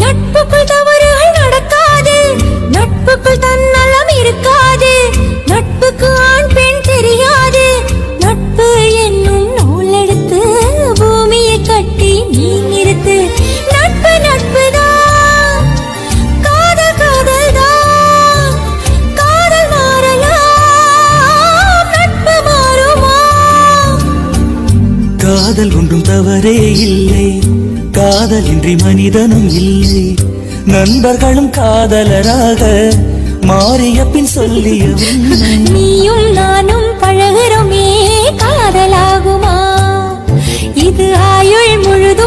நட்புக்குள் தவறுகள் நடக்காது, நட்புக்குள் தன்னலம் இருக்காது, நட்புக்கு ஆண் பெண் தெரியாது. நட்பு என்னும் நூல் எடுத்து பூமியை கட்டி நீ நிறுத்து. நட்பு நட்புதான், காதல் காதல்தான், காதல் மாறலாம், நட்பு மாறுமா? காதல் ஒன்றும் தவறே இல்லை, காதலின்றி மனிதனும் இல்லை. நண்பர்களும் காதலராக மாறிய பின் சொல்லிய நீயும் நானும் பழகிறோமே காதலாகுமா? இது ஆயுள் முழுதும்